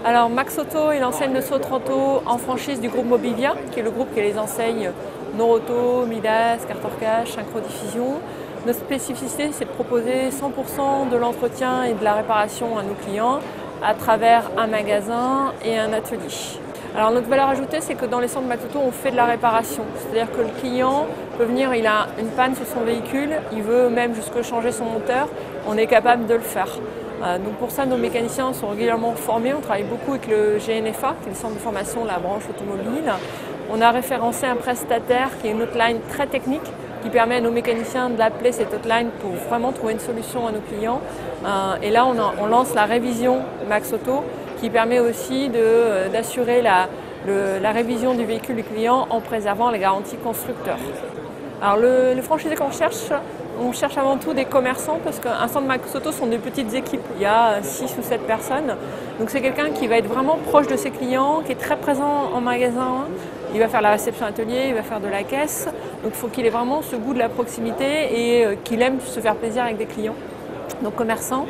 Alors Max Auto est l'enseigne de Sotranto en franchise du groupe Mobilia, qui est le groupe qui a les enseignes Noroto, Midas, Carter Cash, Synchrodiffusion. Notre spécificité, c'est de proposer 100% de l'entretien et de la réparation à nos clients à travers un magasin et un atelier. Alors notre valeur ajoutée, c'est que dans les centres Max Auto, on fait de la réparation. C'est-à-dire que le client peut venir, il a une panne sur son véhicule, il veut même jusque changer son moteur, on est capable de le faire. Donc pour ça, nos mécaniciens sont régulièrement formés. On travaille beaucoup avec le GNFA, qui est le centre de formation de la branche automobile. On a référencé un prestataire qui est une hotline très technique, qui permet à nos mécaniciens d'appeler cette hotline pour vraiment trouver une solution à nos clients. Et là, on lance la révision Max Auto, qui permet aussi d'assurer la révision du véhicule du client en préservant la garantie constructeur. Alors le franchisé qu'on cherche, on cherche avant tout des commerçants parce qu'un centre Max Auto sont des petites équipes, il y a 6 ou 7 personnes. Donc c'est quelqu'un qui va être vraiment proche de ses clients, qui est très présent en magasin, il va faire la réception atelier, il va faire de la caisse. Donc il faut qu'il ait vraiment ce goût de la proximité et qu'il aime se faire plaisir avec des clients. Donc commerçant.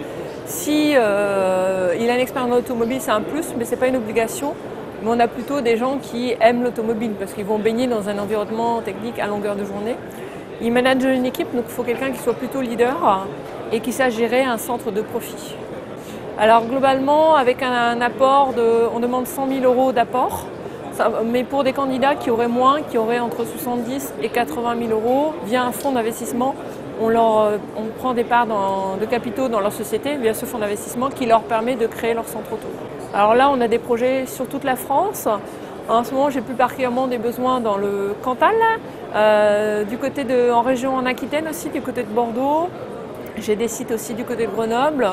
Si il a une expérience automobile, c'est un plus, mais ce n'est pas une obligation. Mais on a plutôt des gens qui aiment l'automobile parce qu'ils vont baigner dans un environnement technique à longueur de journée. Ils managent une équipe, donc il faut quelqu'un qui soit plutôt leader et qui sache gérer un centre de profit. Alors globalement, avec un apport, on demande 100 000 € d'apport. Mais pour des candidats qui auraient moins, qui auraient entre 70 et 80 000 €, via un fonds d'investissement, on prend des parts de capitaux dans leur société via ce fonds d'investissement qui leur permet de créer leur centre auto. Alors là, on a des projets sur toute la France. En ce moment, j'ai plus particulièrement des besoins dans le Cantal, en région en Aquitaine aussi, du côté de Bordeaux. J'ai des sites aussi du côté de Grenoble,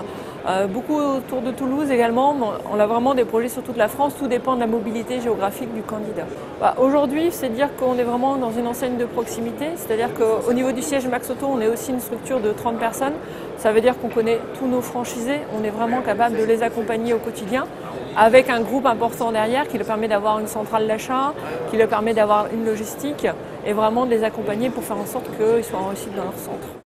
beaucoup autour de Toulouse également. On a vraiment des projets sur toute la France, tout dépend de la mobilité géographique du candidat. Aujourd'hui, c'est dire qu'on est vraiment dans une enseigne de proximité, c'est-à-dire qu'au niveau du siège Max Auto, on est aussi une structure de 30 personnes. Ça veut dire qu'on connaît tous nos franchisés, on est vraiment capable de les accompagner au quotidien, avec un groupe important derrière qui leur permet d'avoir une centrale d'achat, qui leur permet d'avoir une logistique et vraiment de les accompagner pour faire en sorte qu'ils soient en réussite dans leur centre.